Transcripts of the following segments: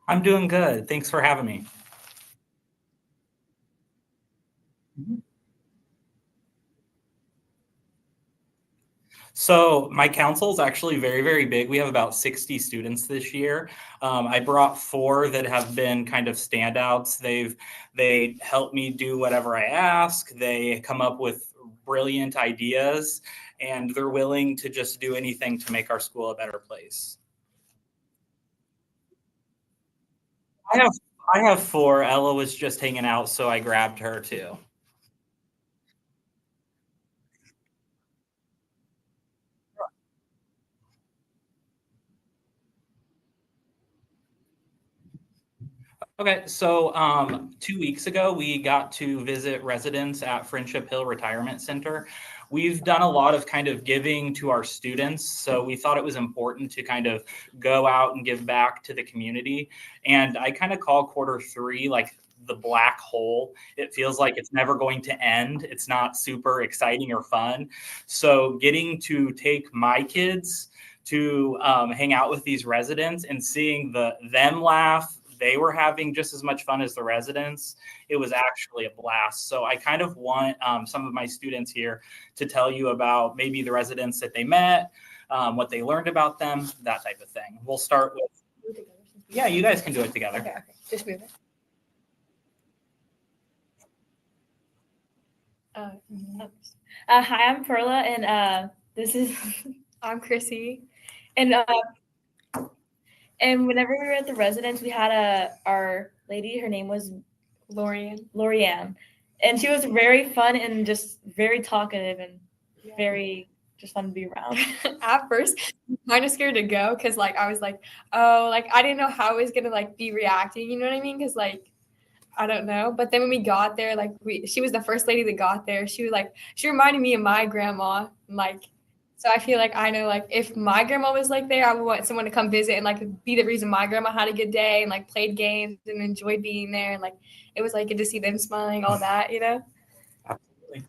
I'm doing good. Thanks for having me. Mhm. So my council is actually very, very big. We have about 60 students this year. I brought four that have been kind of standouts. They help me do whatever I ask. They come up with brilliant ideas, and they're willing to just do anything to make our school a better place. I have I have four. Ella was just hanging out, so I grabbed her too. Okay, so 2 weeks ago, we got to visit residents at Friendship Hill Retirement Center. We've done a lot of kind of giving to our students, so we thought it was important to kind of go out and give back to the community. And I kind of call quarter 3 like the black hole. It feels like it's never going to end. It's not super exciting or fun. So getting to take my kids to hang out with these residents and seeing them laugh, they were having just as much fun as the residents. It was actually a blast. So I kind of want some of my students here to tell you about maybe the residents that they met, what they learned about them, that type of thing. We'll start with, yeah, you guys can do it together. Okay. Just move it. Hi, I'm Perla, and this is I'm Chrissy. and whenever we were at the residence, we had our lady. Her name was Lorianne, and she was very fun and just very talkative and very just fun to be around. At first, kind of scared to go because I was like, oh, I didn't know how I was gonna be reacting. You know what I mean? Because I don't know. But then when we got there, she was the first lady that got there. She was she reminded me of my grandma. So I feel like I know if my grandma was there, I would want someone to come visit and be the reason my grandma had a good day and played games and enjoyed being there. And it was good to see them smiling, all that, Absolutely.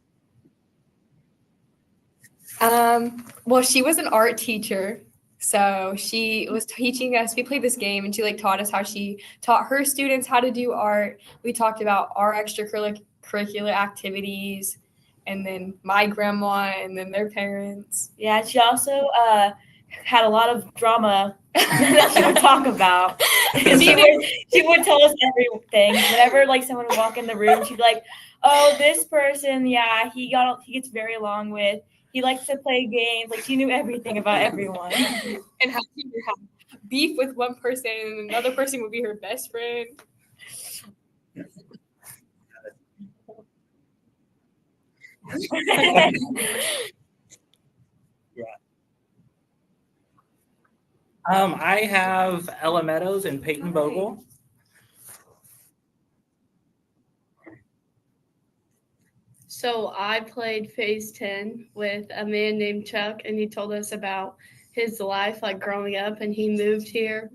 Well, she was an art teacher. So she was teaching us, we played this game and she taught us how she taught her students how to do art. We talked about our extracurricular activities and then my grandma and then their parents. Yeah, she also had a lot of drama that she would talk about. she would tell us everything. Whenever someone would walk in the room, she'd be like, "Oh, this person, yeah, he gets very along with. He likes to play games." She knew everything about everyone. And how she would have beef with one person and another person would be her best friend. Yeah. I have Ella Meadows and Peyton Bogle. So I played Phase 10 with a man named Chuck, and he told us about his life growing up, and he moved here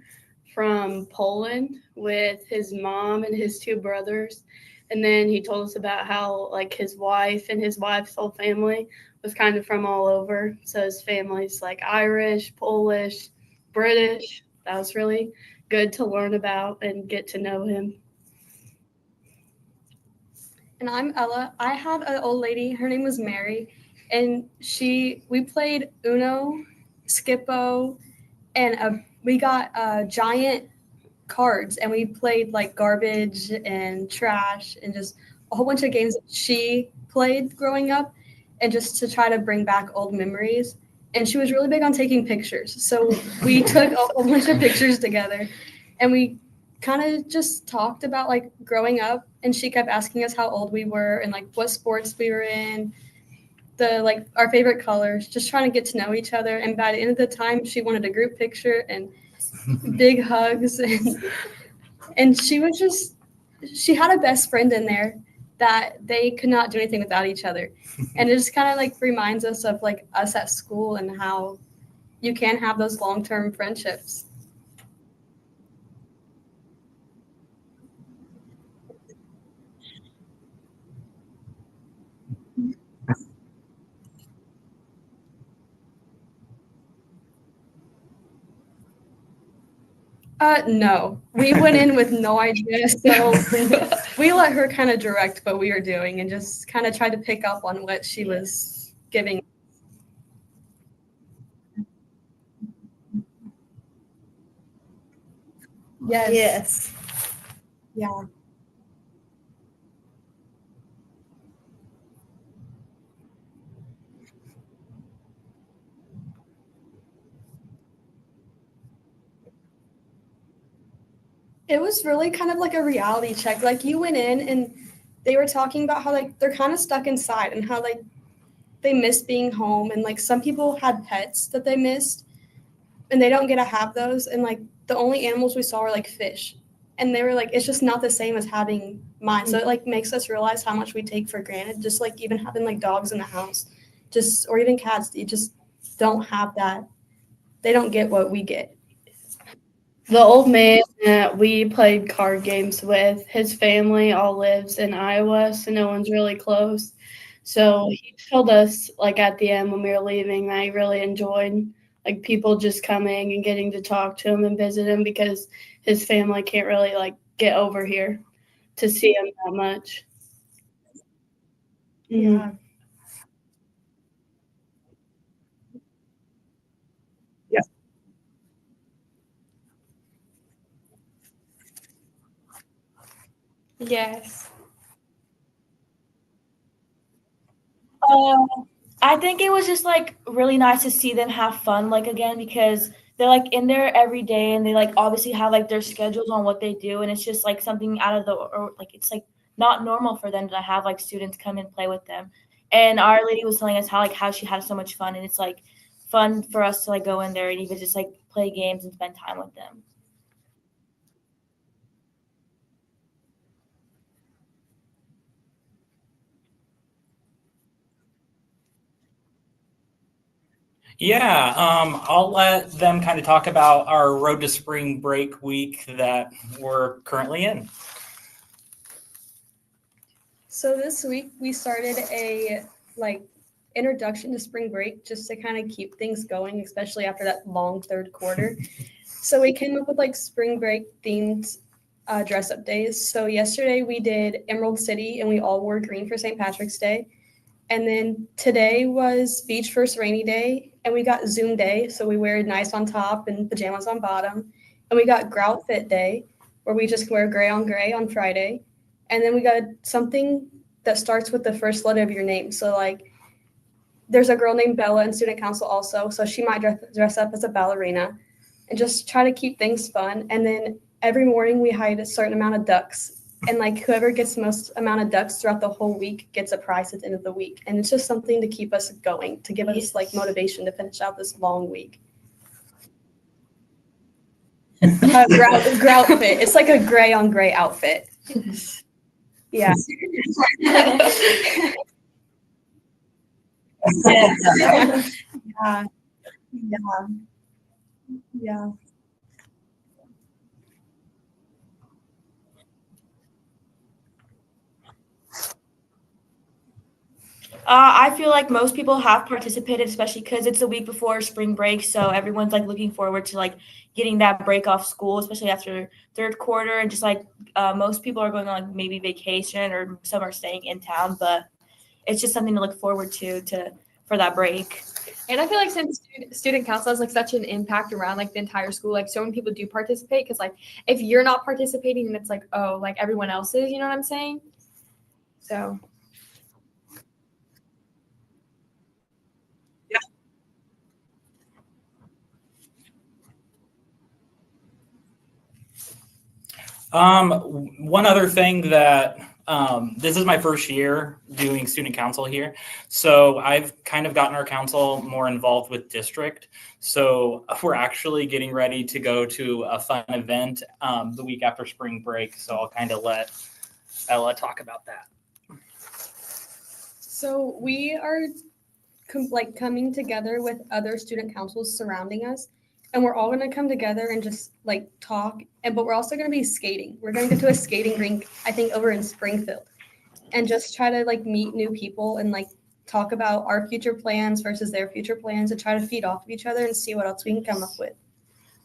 from Poland with his mom and his two brothers. And then he told us about how his wife and his wife's whole family was kind of from all over. So his family's Irish, Polish, British. That was really good to learn about and get to know him. And I'm Ella. I had an old lady. Her name was Mary, and we played Uno, Skippo, and we got giant cards, and we played garbage and trash and just a whole bunch of games that she played growing up, and just to try to bring back old memories. And she was really big on taking pictures, so we took a whole bunch of pictures together, and we kind of just talked about growing up, and she kept asking us how old we were and what sports we were in, our favorite colors, just trying to get to know each other. And by the end of the time, she wanted a group picture and big hugs, and she had a best friend in there that they could not do anything without each other. And it just kind of reminds us of us at school and how you can have those long-term friendships. No, we went in with no idea, so we let her kind of direct what we were doing and just kind of tried to pick up on what she was giving. Yes. Yeah. It was really kind of like a reality check. Like you went in and they were talking about how like they're kind of stuck inside and how like they miss being home, and like some people had pets that they missed and they don't get to have those, and like the only animals we saw were like fish. And they were like, it's just not the same as having mine. So it like makes us realize how much we take for granted. Just like even having like dogs in the house, just or even cats, you just don't have that. They don't get what we get. The old man that we played card games with, his family all lives in Iowa, so no one's really close. So he told us, like at the end when we were leaving, that he really enjoyed like people just coming and getting to talk to him and visit him because his family can't really like get over here to see him that much. Yeah. Yes. I think it was just like really nice to see them have fun like again because they're like in there every day and they like obviously have like their schedules on what they do, and it's just like something out of the or like it's like not normal for them to have like students come and play with them. And Our Lady was telling us how she had so much fun, and it's like fun for us to like go in there and even just like play games and spend time with them. Yeah, I'll let them kind of talk about our Road to Spring Break week that we're currently in. So this week we started a like introduction to spring break just to kind of keep things going, especially after that long third quarter. So we came up with like spring break themed dress up days. So yesterday we did Emerald City and we all wore green for St. Patrick's Day. And then today was Beach First Rainy Day and we got Zoom Day. So we wear nice on top and pajamas on bottom. And we got Grout Fit Day where we just wear gray on Friday. And then we got something that starts with the first letter of your name. So like there's a girl named Bella in student council also. So she might dress up as a ballerina and just try to keep things fun. And then every morning we hide a certain amount of ducks. And like whoever gets the most amount of ducks throughout the whole week gets a prize at the end of the week. And it's just something to keep us going, to give us like motivation to finish out this long week. Grout fit. It's like a gray on gray outfit. Yeah. Yeah. Yeah. I feel like most people have participated, especially because it's a week before spring break. So everyone's like looking forward to like getting that break off school, especially after third quarter. And just like most people are going on like maybe vacation or some are staying in town, but it's just something to look forward to for that break. And I feel like since student council has like such an impact around like the entire school, like so many people do participate because like if you're not participating, then it's like, oh, like everyone else is, you know what I'm saying? So One other thing that this is my first year doing student council here. So I've kind of gotten our council more involved with district. So we're actually getting ready to go to a fun event the week after spring break. So I'll kind of let Ella talk about that. So we are coming together with other student councils surrounding us. And we're all going to come together and just like talk. But we're also going to be skating. We're going to go to a skating rink, I think, over in Springfield, and just try to like meet new people and like talk about our future plans versus their future plans and try to feed off of each other and see what else we can come up with.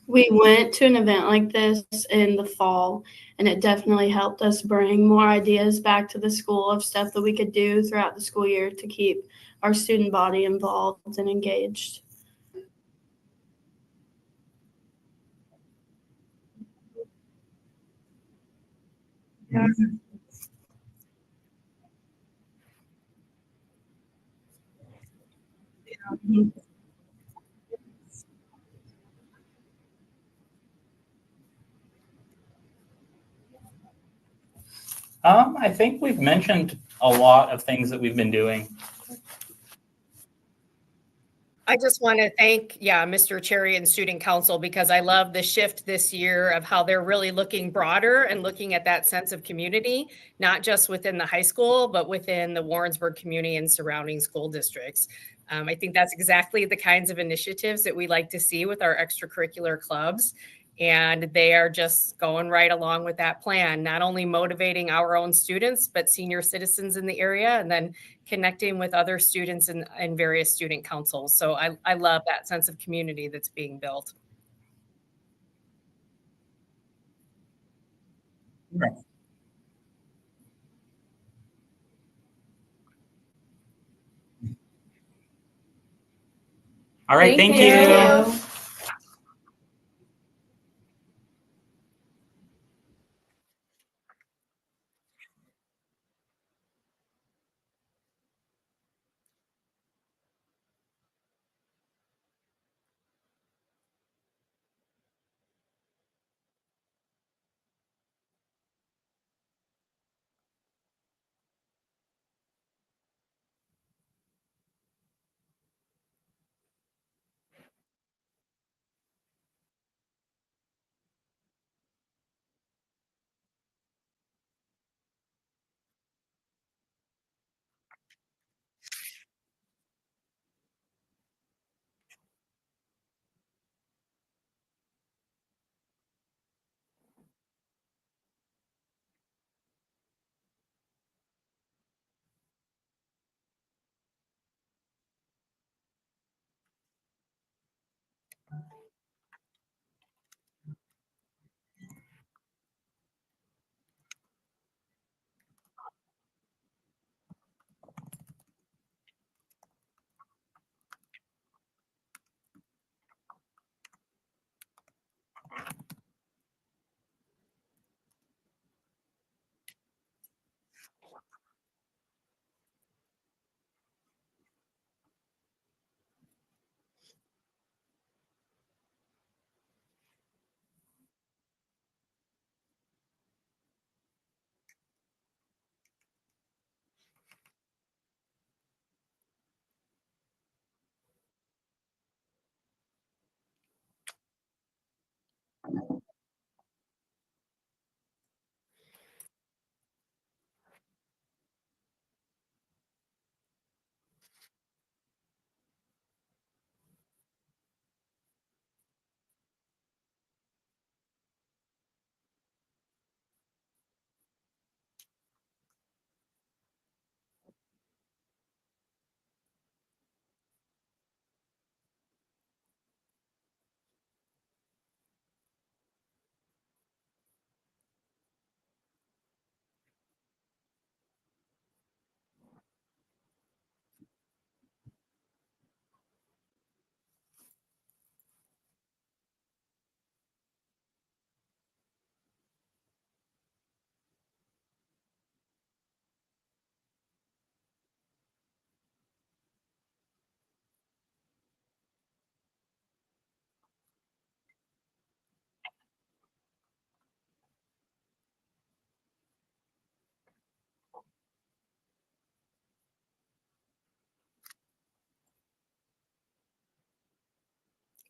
We went to an event like this in the fall, and it definitely helped us bring more ideas back to the school of stuff that we could do throughout the school year to keep our student body involved and engaged. I think we've mentioned a lot of things that we've been doing. I just want to thank, Mr. Cherry and Student Council, because I love the shift this year of how they're really looking broader and looking at that sense of community, not just within the high school, but within the Warrensburg community and surrounding school districts. I think that's exactly the kinds of initiatives that we like to see with our extracurricular clubs. And they are just going right along with that plan, not only motivating our own students, but senior citizens in the area, and then connecting with other students and various student councils. So I love that sense of community that's being built. Right. All right, thank you.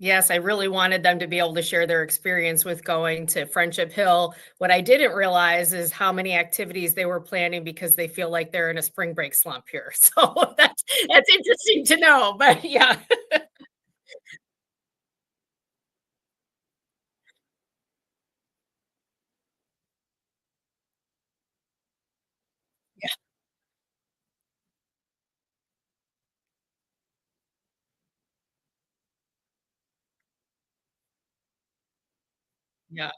Yes, I really wanted them to be able to share their experience with going to Friendship Hill. What I didn't realize is how many activities they were planning because they feel like they're in a spring break slump here. So that's interesting to know. But yeah. Yeah.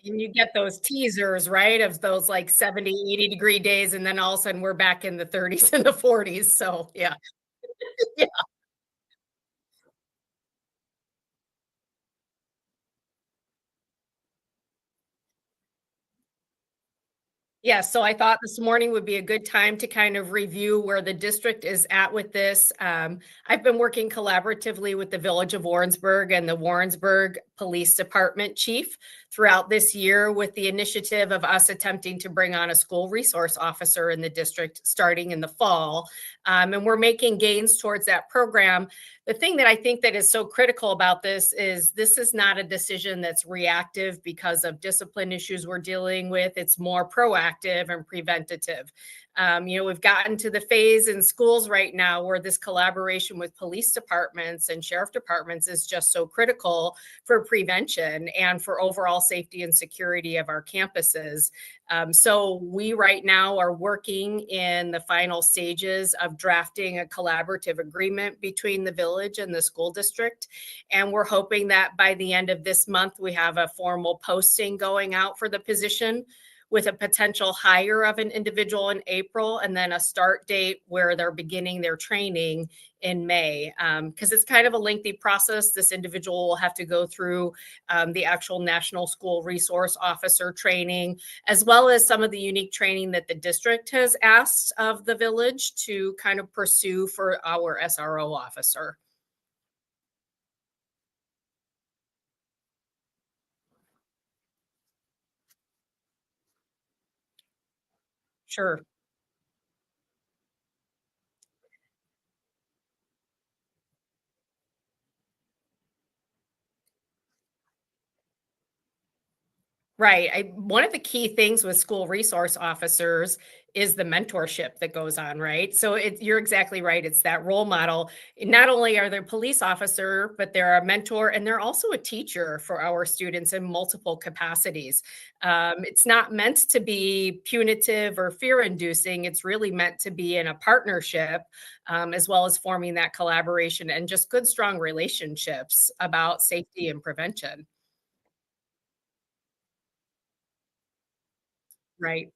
And you get those teasers, right, of those like 70, 80-degree days, and then all of a sudden we're back in the 30s and the 40s. So yeah. Yeah. Yeah, so I thought this morning would be a good time to kind of review where the district is at with this. I've been working collaboratively with the Village of Warrensburg and the Warrensburg Police Department chief throughout this year with the initiative of us attempting to bring on a school resource officer in the district starting in the fall. And we're making gains towards that program. The thing that I think that is so critical about this is not a decision that's reactive because of discipline issues we're dealing with. It's more proactive and preventative. We've gotten to the phase in schools right now where this collaboration with police departments and sheriff departments is just so critical for prevention and for overall safety and security of our campuses. So we right now are working in the final stages of drafting a collaborative agreement between the village and the school district. And we're hoping that by the end of this month, we have a formal posting going out for the position with a potential hire of an individual in April and then a start date where they're beginning their training in May. Because it's kind of a lengthy process. This individual will have to go through the actual National School Resource Officer training, as well as some of the unique training that the district has asked of the village to kind of pursue for our SRO officer. Sure. Right. One of the key things with school resource officers is the mentorship that goes on, right? So you're exactly right. It's that role model. Not only are they a police officer, but they're a mentor and they're also a teacher for our students in multiple capacities. It's not meant to be punitive or fear inducing. It's really meant to be in a partnership, as well as forming that collaboration and just good, strong relationships about safety and prevention. Right.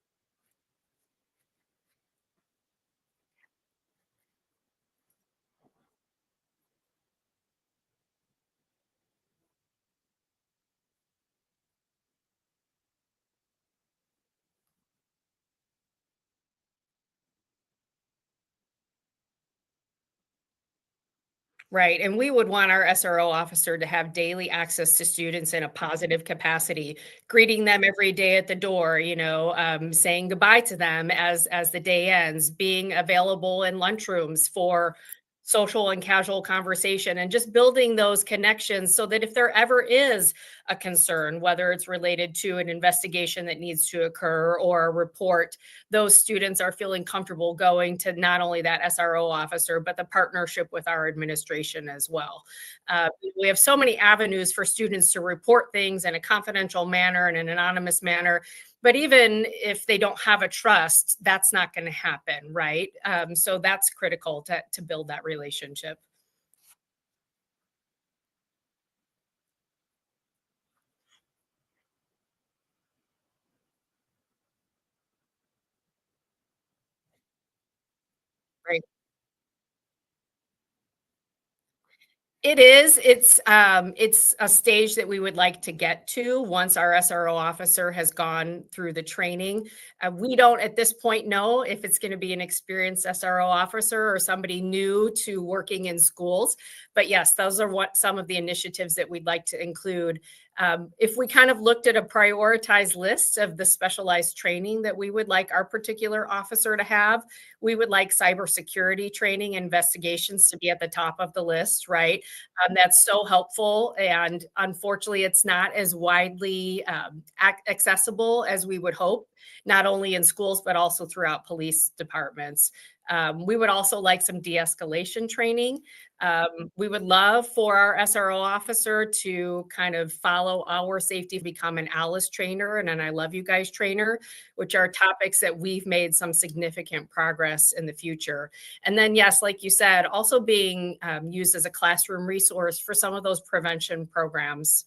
Right. And we would want our SRO officer to have daily access to students in a positive capacity, greeting them every day at the door, saying goodbye to them as the day ends, being available in lunchrooms for social and casual conversation, and just building those connections so that if there ever is a concern, whether it's related to an investigation that needs to occur or a report, those students are feeling comfortable going to not only that SRO officer, but the partnership with our administration as well. We have so many avenues for students to report things in a confidential manner and an anonymous manner. But even if they don't have a trust, that's not going to happen, right? So that's critical to build that relationship. Right. It is. It's a stage that we would like to get to once our SRO officer has gone through the training. We don't at this point know if it's going to be an experienced SRO officer or somebody new to working in schools. But yes, those are what some of the initiatives that we'd like to include. If we kind of looked at a prioritized list of the specialized training that we would like our particular officer to have, we would like cybersecurity training investigations to be at the top of the list, right? That's so helpful. And unfortunately, it's not as widely accessible as we would hope, not only in schools, but also throughout police departments. We would also like some de-escalation training. We would love for our SRO officer to kind of follow our safety, become an ALICE trainer and an I Love You Guys trainer, which are topics that we've made some significant progress in the future. And then, yes, like you said, also being used as a classroom resource for some of those prevention programs.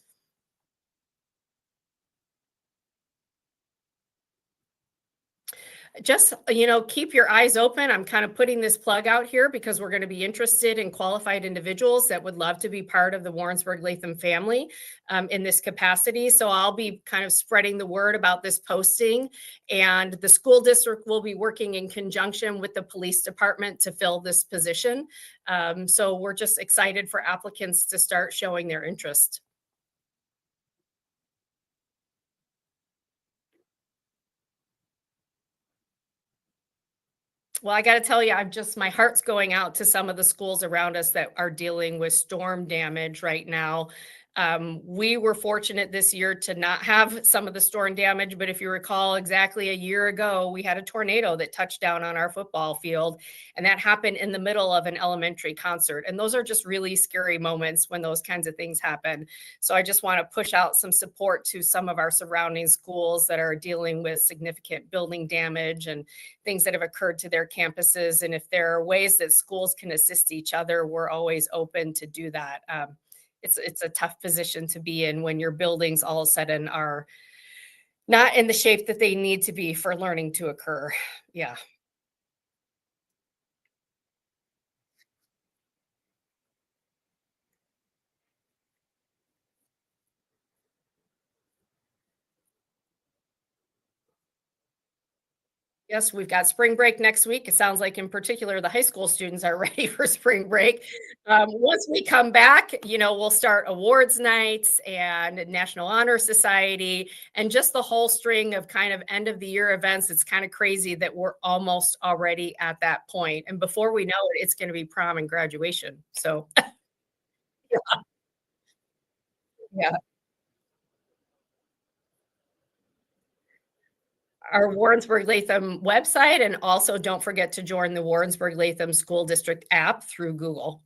just, keep your eyes open. I'm kind of putting this plug out here because we're going to be interested in qualified individuals that would love to be part of the Warrensburg-Latham family in this capacity. So I'll be kind of spreading the word about this posting, and the school district will be working in conjunction with the police department to fill this position. So we're just excited for applicants to start showing their interest. Well, I got to tell you, my heart's going out to some of the schools around us that are dealing with storm damage right now. We were fortunate this year to not have some of the storm damage, but if you recall, exactly a year ago, we had a tornado that touched down on our football field, and that happened in the middle of an elementary concert. And those are just really scary moments when those kinds of things happen. So I just want to push out some support to some of our surrounding schools that are dealing with significant building damage and things that have occurred to their campuses. And if there are ways that schools can assist each other, we're always open to do that. It's a tough position to be in when your buildings all of a sudden are not in the shape that they need to be for learning to occur. Yeah. Yes, we've got spring break next week. It sounds like in particular, the high school students are ready for spring break. Once we come back, we'll start awards nights and National Honor Society and just the whole string of kind of end of the year events. It's kind of crazy that we're almost already at that point. And before we know it, it's going to be prom and graduation. So yeah. Our Warrensburg-Latham website, and also don't forget to join the Warrensburg-Latham School District app through Google.